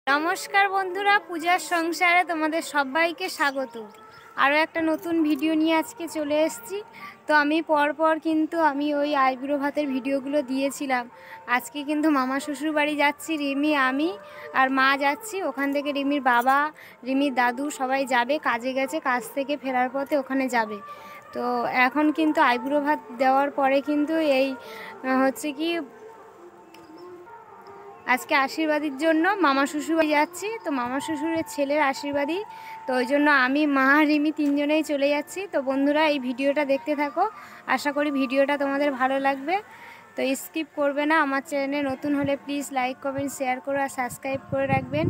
নমস্কার বন্ধুরা, পূজার সংসারে তোমাদের সবাইকে স্বাগত। আরও একটা নতুন ভিডিও নিয়ে আজকে চলে এসেছি। তো আমি পরপর কিন্তু ওই আইবুড়ো ভাতের ভিডিওগুলো দিয়েছিলাম। আজকে কিন্তু মামা শ্বশুর বাড়ি যাচ্ছি, রিমি, আমি আর মা যাচ্ছি। ওখান থেকে রিমির বাবা, রিমির দাদু সবাই যাবে, কাজে গেছে, কাজ থেকে ফেরার পথে ওখানে যাবে। তো এখন কিন্তু আইবুড়ো ভাত দেওয়ার পরে কিন্তু এই হচ্ছে কি আজকে আশীর্বাদের জন্য মামা শ্বশুর বাড়ি যাচ্ছি। তো মামা শ্বশুরের ছেলের আশীর্বাদী, তো ওই জন্য আমি, মা, রিমি তিনজনেই চলে যাচ্ছি। তো বন্ধুরা এই ভিডিওটা দেখতে থাকো, আশা করি ভিডিওটা তোমাদের ভালো লাগবে। তো স্কিপ করবে না। আমার চ্যানেলে নতুন হলে প্লিজ লাইক, কমেন্ট, শেয়ার করে আর সাবস্ক্রাইব করে রাখবেন।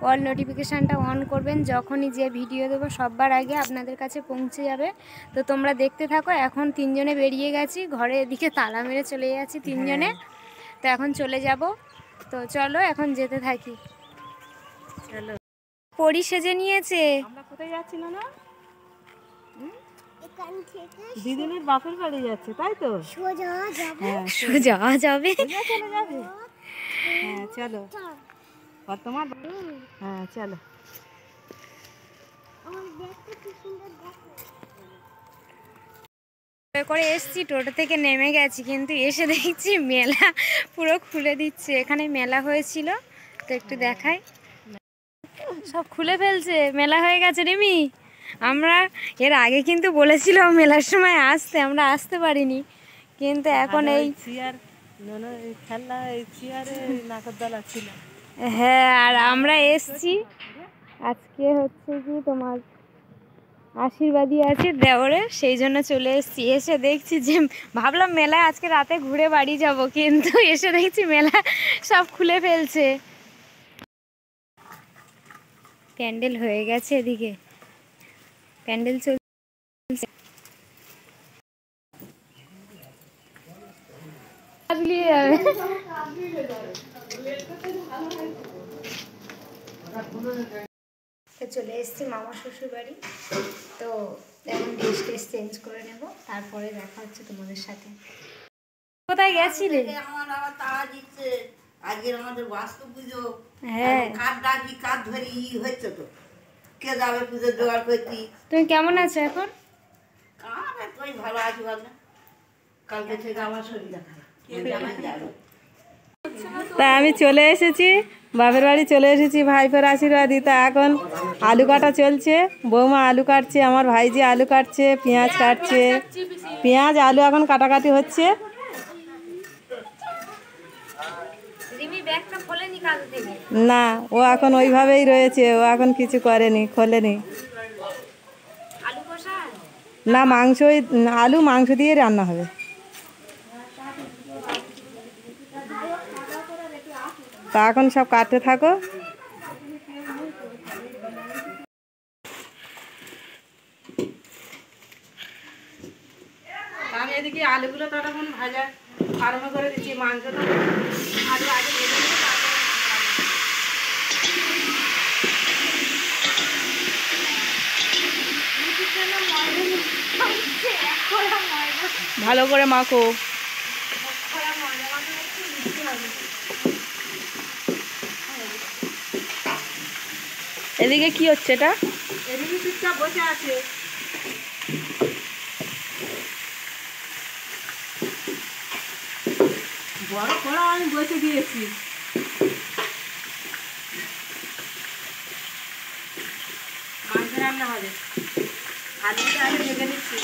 অল নোটিফিকেশানটা অন করবেন, যখনই যে ভিডিও দেবো সবার আগে আপনাদের কাছে পৌঁছে যাবে। তো তোমরা দেখতে থাকো। এখন তিনজনে বেরিয়ে গেছি, ঘরে এদিকে তালা মেরে চলে যাচ্ছি তিনজনে। তো এখন চলে যাব। তো চলো এখন যেতে থাকি। চলো। পরি সেজে নিয়েছে। আমরা কোথায় যাচ্ছি না? দিদিনের বাপের বাড়ি যাচ্ছে, তাই তো? সোজা যাবে। চলে যাবে। হ্যাঁ চলো। তোমার হ্যাঁ চলো। করে এসছি, টোটো থেকে নেমে গেছি, কিন্তু এসে দেখছি মেলা পুরো খুলে দিচ্ছে। এখানে মেলা হয়েছিল, তো একটু দেখাই। সব খুলে ফেলছে, মেলা হয়ে গেছে। রিমি, আমরা এর আগে কিন্তু বলেছিলাম মেলার সময় আসতে, আমরা আসতে পারিনি, কিন্তু এখন এই চেয়ার খেলনা, এই চেয়ারে নাগরদোলা ছিল। হ্যাঁ, আর আমরা এসছি আজকে হচ্ছে কি তোমার আশীর্বাদী আছে দেওরে, সেই জন্য চলে এসেছি। এসে দেখছি যে ভাবলাম মেলায় আজকে রাতে ঘুরে বাড়ি যাব, কিন্তু এসে দেখছি মেলা সব খুলে ফেলছে। প্যান্ডেল হয়ে গেছে, এদিকে প্যান্ডেল চলছে। চলে এসেছি মামা শ্বশুর বাড়ি। তো এখন ড্রেস ট্রেস চেঞ্জ করে নেব, তারপরে দেখা হচ্ছে তোমাদের সাথে। কোথায় গেছিলে? আমার আবার তাড়া দিচ্ছে, আজকের আমাদের বাস্তু পুজো। হ্যাঁ, কার ডাকি কার ধরি হচ্ছে, তো কে যাবে পুজো জোগাড় করতি। তুমি কেমন আছো এখন? আরে তুই ভালো আছি বল না, কালকে থেকে আমার শরীরটা খারাপ, কে জানাই যাবে। তা আমি চলে এসেছি, বাপের বাড়ি চলে এসেছি ভাইপোর আশীর্বাদী। তা এখন আলু কাটা চলছে, বৌমা আলু কাটছে, আমার ভাইজি আলু কাটছে, পেঁয়াজ কাটছে, পেঁয়াজ আলু এখন কাটাকাটি হচ্ছে। না, ও এখন ওইভাবেই রয়েছে, ও এখন কিছু করেনি, খোলেনি। না, মাংসই, আলু মাংস দিয়ে রান্না হবে। তা এখন সব কাটতে থাকো। আমি এদিকে আলুগুলো ততক্ষণ ভাজা আরম্ভ করে দিচ্ছি। মাংসটা আলু আগে ভেজে নেবো, ভালো করে মাখো। এদিকে কি হচ্ছে এটা? এদিকে চুপচাপ বসে আছে। বড় কড়া আমি বসে দিয়েছি। মাংস রান্না হবে, আলুটা আগে ভেজে নিচ্ছি।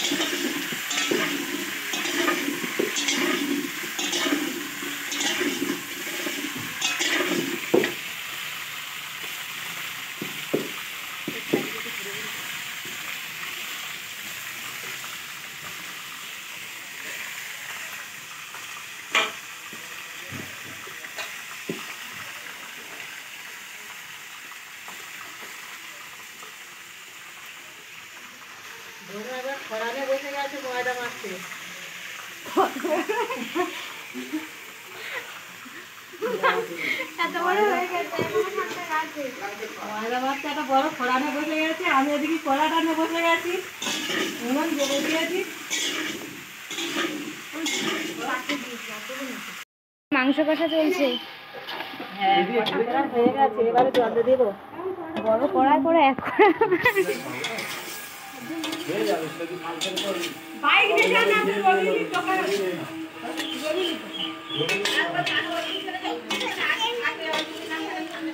খরানে বসে গেছে ময়দা মাখতে। ময়দা মাখতে একটা বড় খরানে বসে গেছে, আমি এদিকে কড়াটা নিয়ে বসে গেছি, উনুন জ্বেলে দিয়েছি। মাংস কষা চলছে। হয়ে গেছে, এবারে জল দেবো। বড় কড়াই করে এক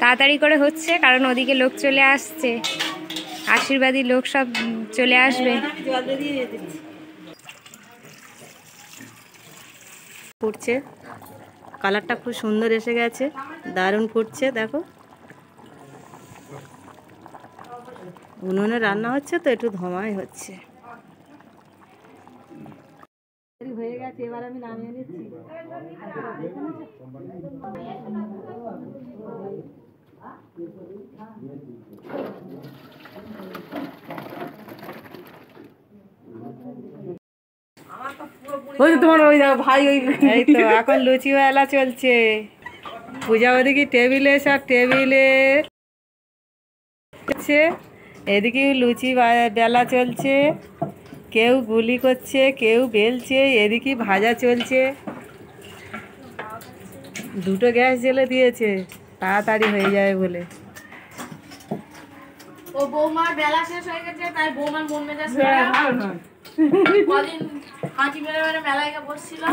তাড়াতাড়ি করে হচ্ছে, কারণ ওদিকে লোক চলে আসছে, আশীর্বাদী লোক সব চলে আসবে। জল দিয়ে দিচ্ছি। ফুটছে, কালারটা খুব সুন্দর এসে গেছে, দারুণ ফুটছে। দেখো উনুনে রান্না হচ্ছে তো একটু ধোঁয়াই হচ্ছে। হয়ে গেছে, এবার আমি নামিয়ে নিচ্ছি। তোমার ওই ভাই ওই এই তো এখন লুচি বেলা চলছে। পূজা ওদিকে টেবিলে সব টেবিলে এদিকে লুচি বেলা চলছে, কেউ গুলি করছে, কেউ বেলছে, এদিকে ভাজা চলছে। দুটো গ্যাস জ্বেলে দিয়েছে তাড়াতাড়ি হয়ে যাবে বলে। ও বৌমার বেলা শেষ হয়ে গেছে, তাই বৌমার মন মেজাজ খারাপ। কদিন হাঁচি মেরে মেরে মেলায় গিয়ে বসছিল।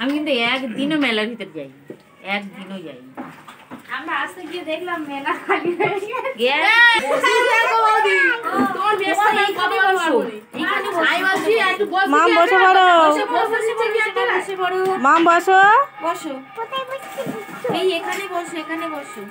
আমি কিন্তু একদিনও মেলার ভিতর যাই, একদিনও যাই। আমরা আসতে গিয়ে দেখলাম মেলা খালি হয়ে গেছে। মাম বসো, বড় মাম বসো, বসো এই এখানে বসো, এখানে বসো।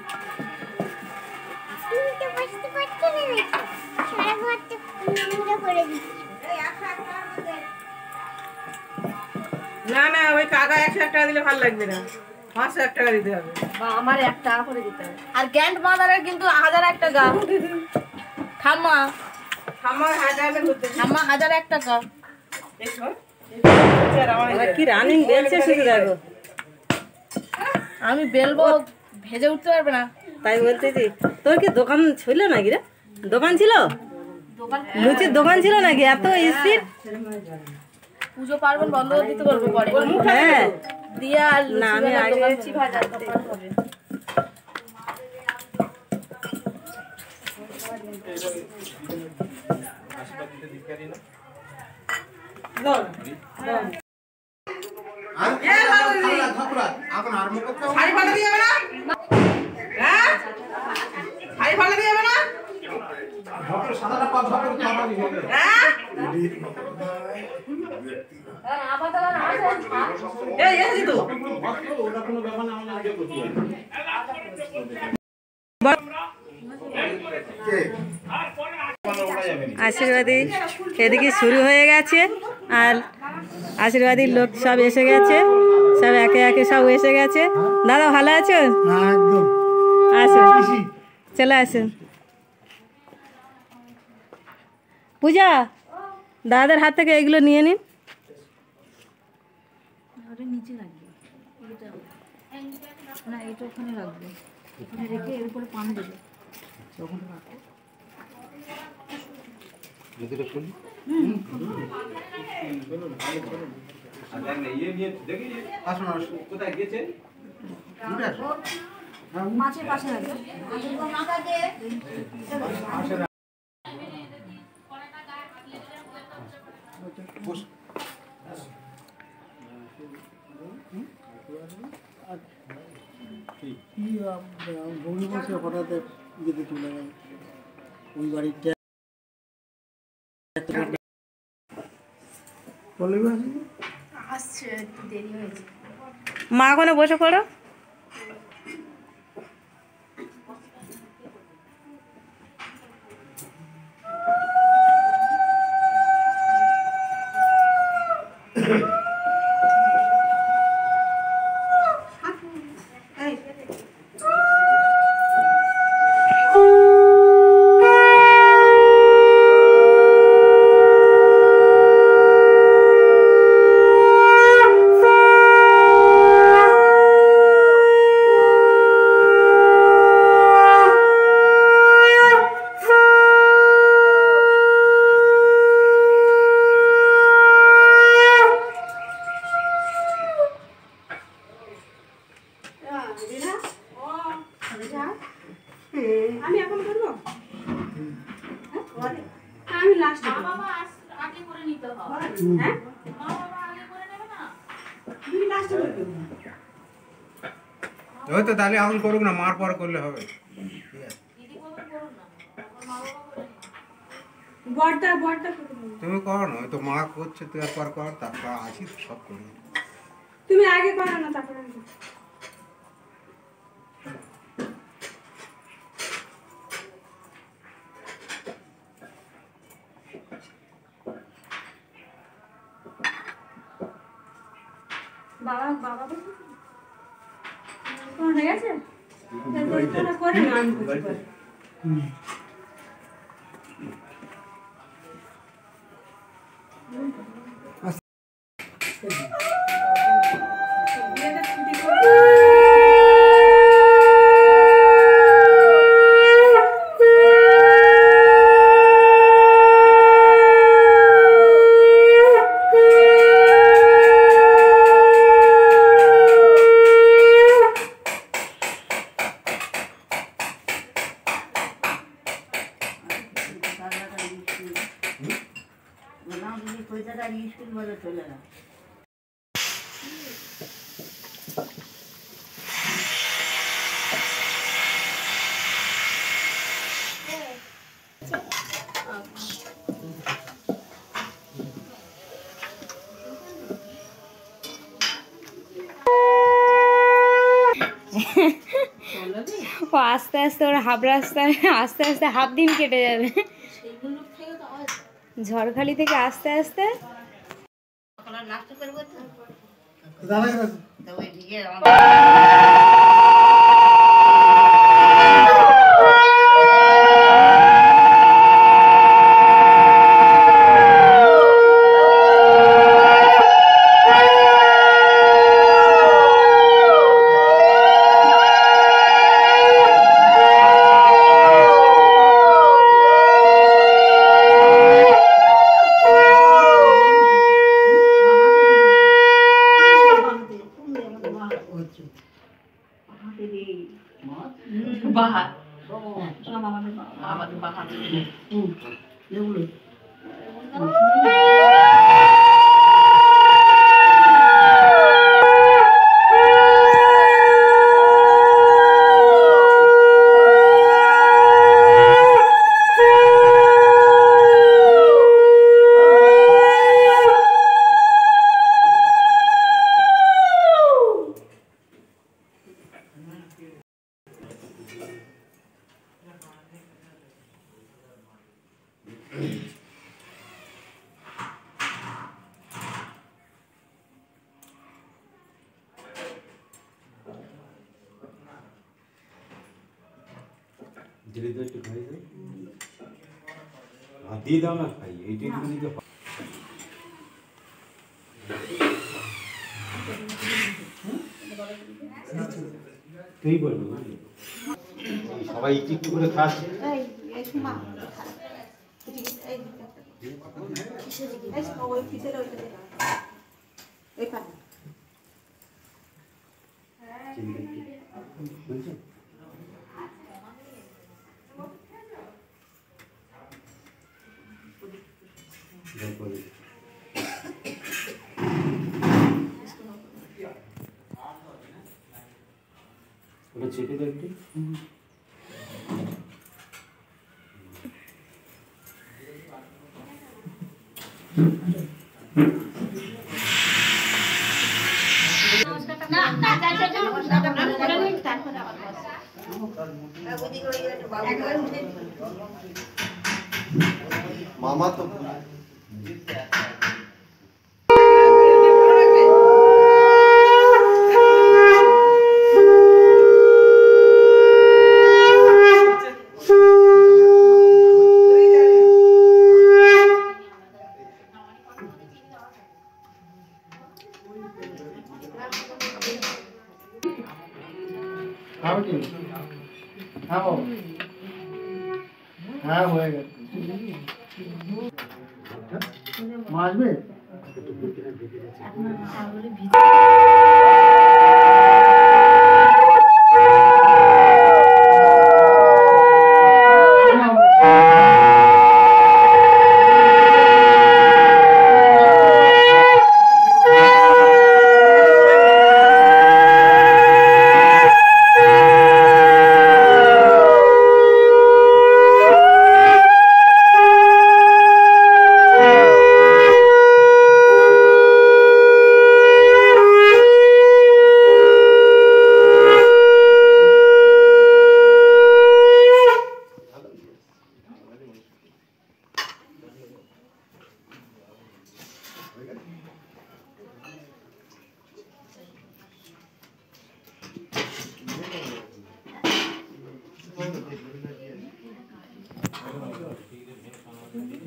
না না ওই কাকা 100 টাকা দিলে ভালো লাগবে না, 500 টাকা দিতে হবে। আমার 1 টাকা করে দিতে হবে। আর গ্র্যান্ড মাদারের কিন্তু 1001 টাকা। ঠাম্মা আমার হাজারে করতে ঠাম্মা 1001 টাকা। দেখো কি রানিং বেলছে শুধু দেখো। আমি বেলবো, ভেজে উঠতে পারবে না। তাই বলতেছি, তোর কি দোকান ছিল নাকি রে? দোকান ছিল, লুচির দোকান ছিল নাকি? এত স্পিড। পুজো পার্বণ বন্ধ দিতে করবো পরে। হ্যাঁ দিয়া আর না আমি আগে লুচি ভাজা দোকান হবে। শাড়ি ভালো দিয়ে না, হ্যাঁ শাড়ি ভালো দিয়ে না, হ্যাঁ এই এসেছি তো। আশীর্বাদী এদিকে শুরু হয়ে গেছে, আর আশীর্বাদীর লোক সব এসে গেছে, সব একে একে সব এসে গেছে। দাদা ভালো আছেন? আসুন, চলে আসুন। পূজা দাদাদের হাত থেকে এগুলো নিয়ে নিন। নিচে রাখবে, না এটা ওখানে রাখবে, ওখানে রেখে এর উপরে পান দেবে। মাছের পাশে রাখবে। বমি বসে হঠাৎ যেতে চলে গেল ওই বাড়িটা। আসছে, একটু দেরি হয়েছে। মা ওখানে বসে পড়ো। আমি এখন করবো আমি লাস্ট বাবা আগে করে নিতে হবে। হ্যাঁ বাবা আগে করে নেবে না? তুমি লাস্টে করবে ওই তো তাহলে এখন করুক না, মার পর করলে হবে। দিদি করবে করুন না, তারপর মা বাবা করে নেবে। বড়টা বড়টা করবে তুমি কর না, ওই তো মা করছে, তুই একবার কর, তারপর আসি সব করি। তুমি আগে করো না তারপরে আমি করবো। বাবা বাবা তোমার হয়ে গেছে তোরা করে না আমি করছি পরে। বিয়েটা ছুটি করে বললাম দিদি পয়সাটা স্কুল বলে চলে না। ও আস্তে আস্তে ওর হাফ রাস্তায় আস্তে আস্তে হাফ দিন কেটে যাবে। ঝড়খালি থেকে আস্তে আস্তে এখন আর নাস্তা করবো তো? দাদা তো ওই দিকে বাহার আমাদের বাহার এগুলো ধীরে ধীরে একটু খাই দাও, হাত দিয়ে দাও না, খাই এইটা একটু দিতে তুই বলবি বুঝলি? সবাই একটু একটু করে খাস। বুঝছো? ওটা চেপে দাও একটু। মামা তো খাও কি খাও হ্যাঁ হয়ে গেছে মাছবে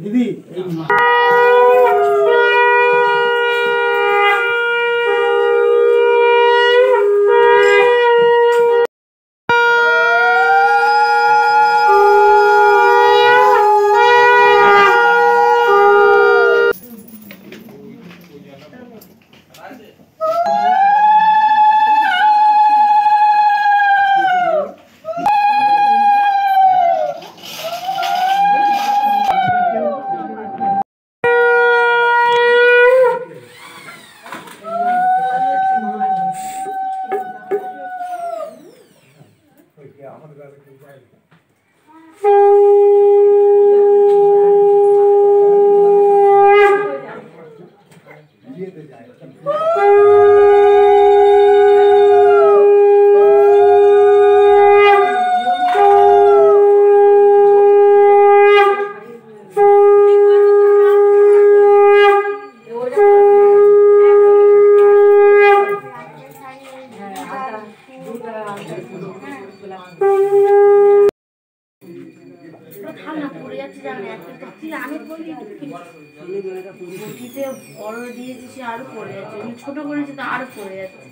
দিদি আরো পড়ে যাচ্ছে, ছোট করেছে তো আরো পড়ে যাচ্ছে।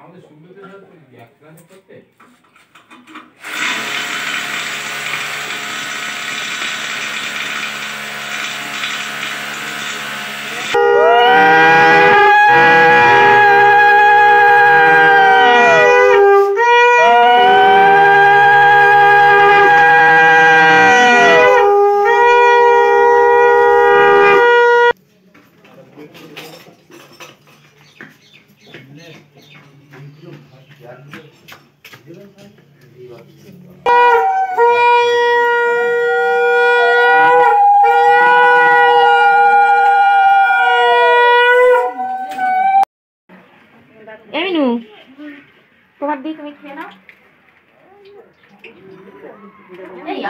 আমাদের সুন্দর করতে এমিনু তোমার দিক তুমি খেয়ে নাও। এই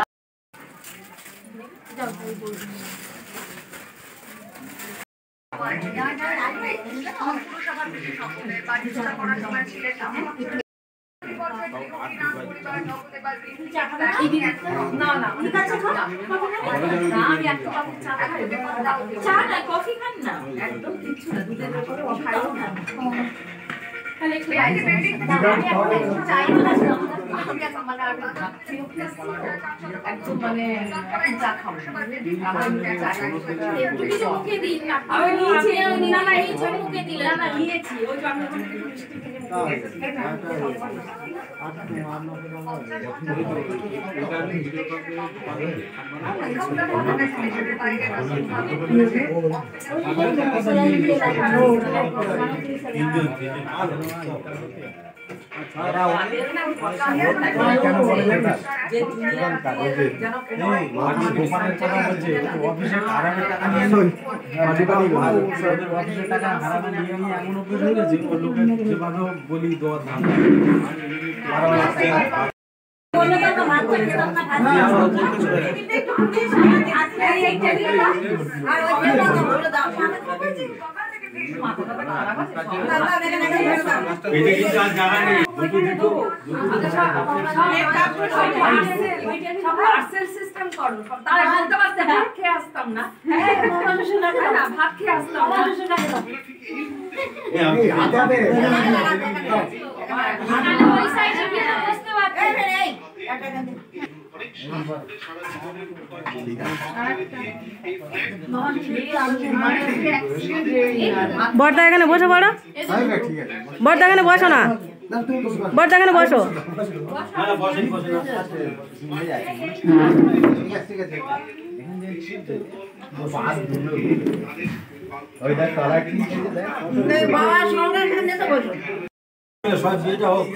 কফি খান না, একদম কিছু না, দুধের উপরে খাইও না। বলি দেওয়ার দাম সিস্টেম করো তারা বলতে পারছে ভাত খেয়ে আসতাম না, ভাত খেয়ে আসতাম না। বড়দা এখানে বসে পড়ো, বড়দা এখানে বসো না, বড়দা এখানে বসো। বাবা সঙ্গে বসো। সব বিয়েটা হোক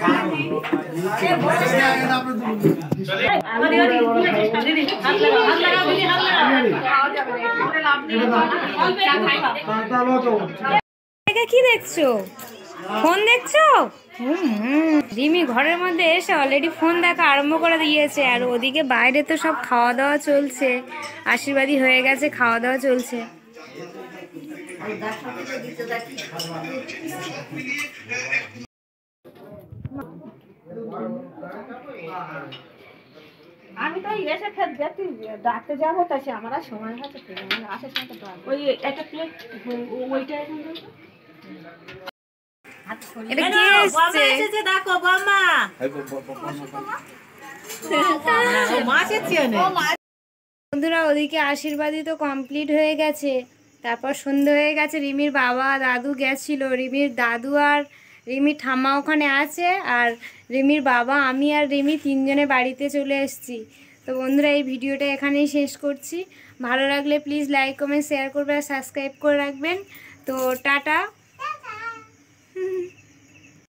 এটা কি দেখছো? ফোন দেখছো? রিমি ঘরের মধ্যে এসে অলরেডি ফোন দেখা আরম্ভ করে দিয়েছে, আর ওদিকে বাইরে তো সব খাওয়া দাওয়া চলছে, আশীর্বাদী হয়ে গেছে, খাওয়া দাওয়া চলছে। আমি তো এসে খেতে দেখি ডাকতে যাবো, তাই আমার আর সময় হচ্ছে আসার সময় তো ওই একটা প্লেট ওইটা এটা কে এসেছে? দেখো বাবা মাছ এসেছে অনেক। বন্ধুরা ওদিকে আশীর্বাদী তো কমপ্লিট হয়ে গেছে, তারপর সন্ধ্যে হয়ে গেছে, রিমির বাবা দাদু গেছিল, রিমির দাদু আর রিমির ঠাম্মা ওখানে আছে, আর রিমির বাবা, আমি আর রিমি তিনজনে বাড়িতে চলে এসেছি। তো বন্ধুরা এই ভিডিওটা এখানেই শেষ করছি। ভালো লাগলে প্লিজ লাইক কমেন্ট শেয়ার করবেন আর সাবস্ক্রাইব করে রাখবেন। তো টাটা।